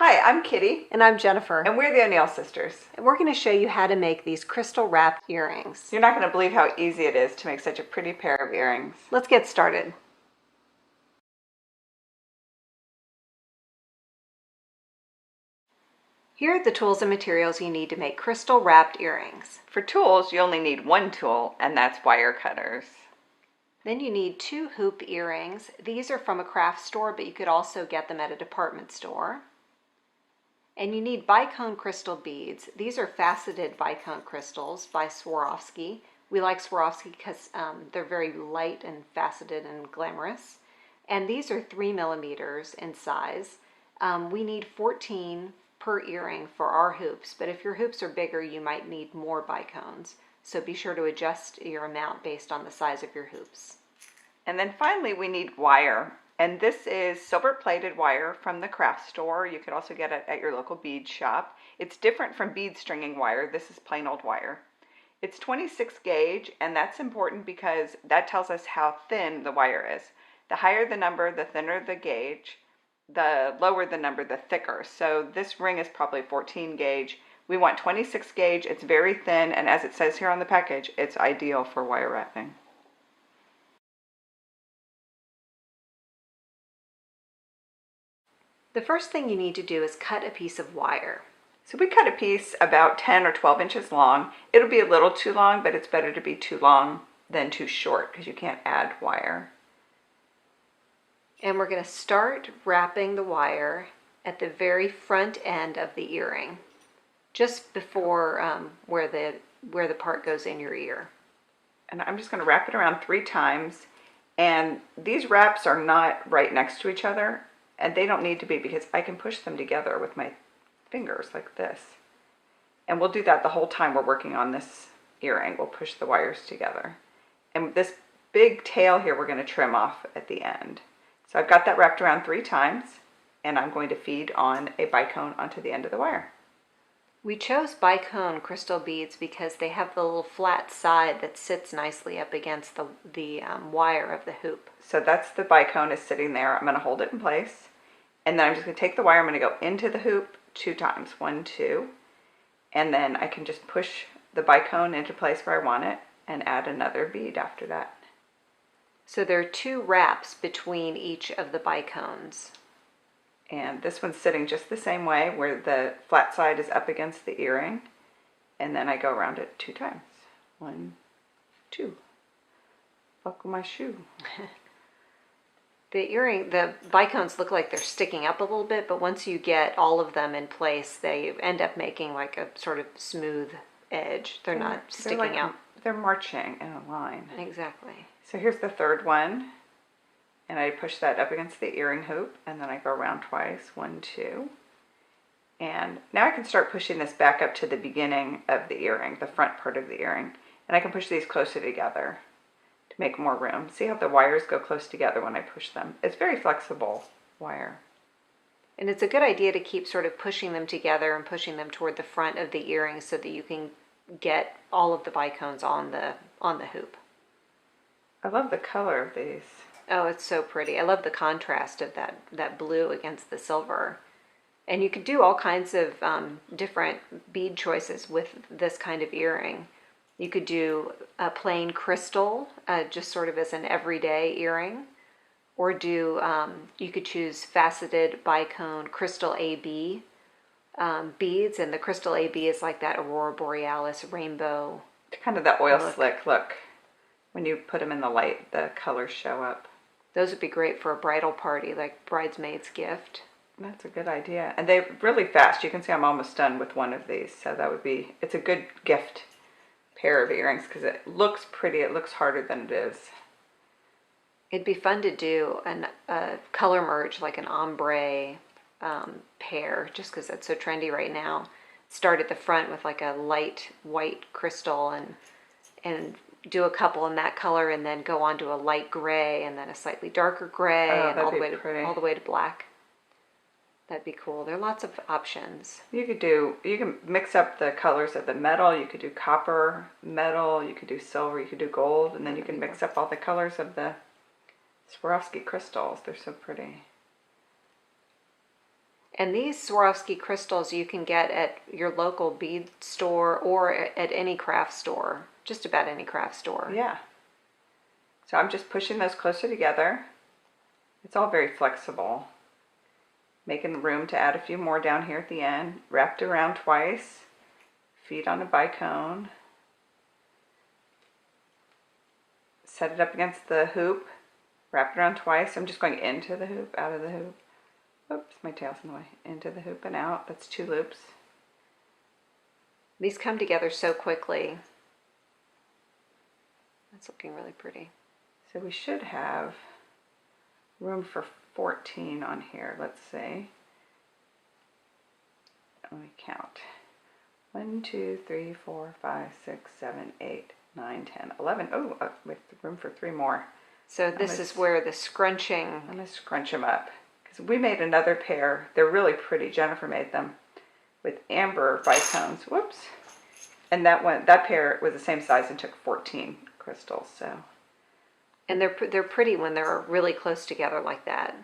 Hi, I'm Kitty, And I'm Jennifer, and we're the O'Neill sisters. and we're going to show you how to make these crystal wrapped earrings. You're not going to believe how easy it is to make such a pretty pair of earrings. Let's get started. Here are the tools and materials you need to make crystal wrapped earrings. For tools, you only need one tool, and that's wire cutters. Then you need 2 hoop earrings. These are from a craft store, but you could also get them at a department store. And you need bicone crystal beads. These are faceted bicone crystals by Swarovski. We like Swarovski because they're very light and faceted and glamorous. And these are 3 millimeters in size. We need 14 per earring for our hoops, but if your hoops are bigger, you might need more bicones. So be sure to adjust your amount based on the size of your hoops. And then finally, we need wire. And this is silver-plated wire from the craft store. You could also get it at your local bead shop. It's different from bead stringing wire. This is plain old wire. It's 26 gauge, and that's important because that tells us how thin the wire is. The higher the number, the thinner the gauge. The lower the number, the thicker. So this ring is probably 14 gauge. We want 26 gauge. It's very thin, and as it says here on the package, it's ideal for wire wrapping. The first thing you need to do is cut a piece of wire. So we cut a piece about 10 or 12 inches long. It'll be a little too long, but it's better to be too long than too short because you can't add wire. And we're going to start wrapping the wire at the very front end of the earring, just before where the part goes in your ear. And I'm just going to wrap it around 3 times. And these wraps are not right next to each other, and they don't need to be because I can push them together with my fingers like this. And we'll do that the whole time we're working on this earring. We'll push the wires together. And this big tail here we're going to trim off at the end. So I've got that wrapped around 3 times, and I'm going to feed on a bicone onto the end of the wire. We chose bicone crystal beads because they have the little flat side that sits nicely up against the wire of the hoop. So that's the bicone is sitting there. I'm going to hold it in place. And then I'm just going to take the wire. I'm going to go into the hoop 2 times. 1, 2. And then I can just push the bicone into place where I want it and add another bead after that. So there are 2 wraps between each of the bicones. And this one's sitting just the same way where the flat side is up against the earring. And then I go around it 2 times. 1, 2. Buckle my shoe. The bicones look like they're sticking up a little bit, but once you get all of them in place, they end up making like a sort of smooth edge. They're not sticking out. They're marching in a line. Exactly. So here's the third one. And I push that up against the earring hoop, and then I go around twice. 1, 2. And now I can start pushing this back up to the beginning of the earring, the front part of the earring. And I can push these closer together to make more room. See how the wires go close together when I push them? It's very flexible wire. And it's a good idea to keep sort of pushing them together and pushing them toward the front of the earring so that you can get all of the bicones on the hoop. I love the color of these. Oh, it's so pretty. I love the contrast of that blue against the silver. And you could do all kinds of different bead choices with this kind of earring. You could do a plain crystal, just sort of as an everyday earring. Or you could choose faceted bicone crystal AB beads. And the crystal AB is like that aurora borealis rainbow. Kind of the oil slick look. When you put them in the light, the colors show up. Those would be great for a bridal party, like bridesmaid's gift. That's a good idea. And they're really fast. You can see I'm almost done with one of these. So it's a good gift pair of earrings because it looks pretty. It looks harder than it is. It'd be fun to do a color merge, like an ombre pair, just because that's so trendy right now. Start at the front with like a light white crystal and do a couple in that color, and then go on to a light gray, and then a slightly darker gray, and all the way to black. That'd be cool. There are lots of options. You can mix up the colors of the metal. You could do copper, metal. You could do silver. You could do gold, and then you can mix up all the colors of the Swarovski crystals. They're so pretty. And these Swarovski crystals you can get at your local bead store or at any craft store, just about any craft store. Yeah. So I'm just pushing those closer together. It's all very flexible. Making room to add a few more down here at the end. Wrapped around twice. Feet on a bicone. Set it up against the hoop. Wrap it around twice. I'm just going into the hoop, out of the hoop. Oops, my tail's in the way. Into the hoop and out. That's 2 loops. These come together so quickly. That's looking really pretty. So we should have room for 14 on here, let's see. Let me count. 1, 2, 3, 4, 5, 6, 7, 8, 9, 10, 11. Oh, with room for 3 more. So this is where the scrunching... I'm going to scrunch them up. Because we made another pair. They're really pretty. Jennifer made them with amber bicones. Whoops. And that pair was the same size and took 14 crystals. So. And they're pretty when they're really close together like that.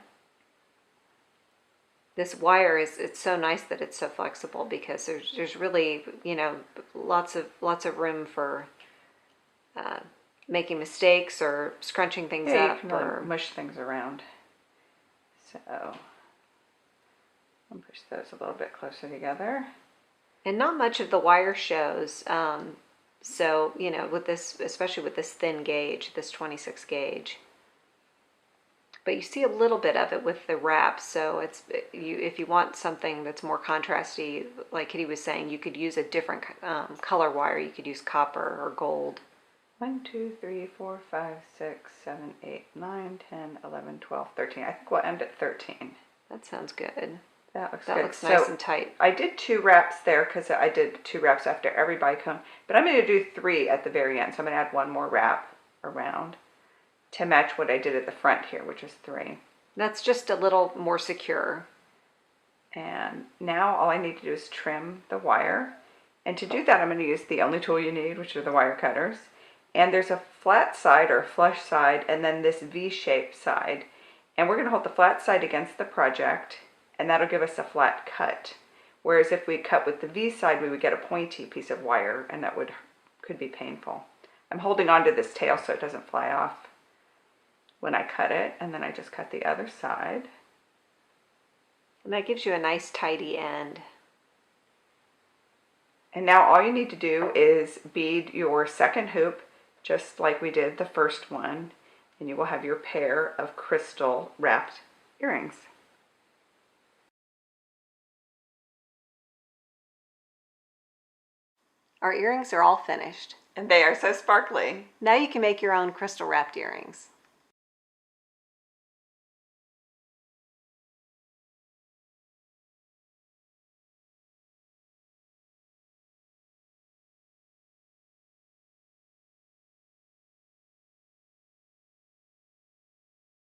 This wire it's so nice that it's so flexible because there's really, you know, lots of room for making mistakes or scrunching things up, you can or mush things around. So I'll push those a little bit closer together. And not much of the wire shows. So, you know, with this, especially with this thin gauge, this 26 gauge. But you see a little bit of it with the wrap. So if you want something that's more contrasty, like Kitty was saying, you could use a different color wire. You could use copper or gold. 1, 2, 3, 4, 5, 6, 7, 8, 9, 10, 11, 12, 13. I think we'll end at 13. That sounds good. That looks That good. looks nice and tight. I did 2 wraps there because I did 2 wraps after every bicone. But I'm going to do 3 at the very end. So I'm going to add 1 more wrap around to match what I did at the front here, which is 3. That's just a little more secure. And now all I need to do is trim the wire. And to do that, I'm going to use the only tool you need, which are the wire cutters. And there's a flat side or flush side and then this V-shaped side. And we're going to hold the flat side against the project, and that'll give us a flat cut. Whereas if we cut with the V side, we would get a pointy piece of wire, and that could be painful. I'm holding on to this tail so it doesn't fly off when I cut it, and then I just cut the other side. And that gives you a nice tidy end. And now all you need to do is bead your second hoop just like we did the first one, and you will have your pair of crystal wrapped earrings. Our earrings are all finished. And they are so sparkly. Now you can make your own crystal wrapped earrings.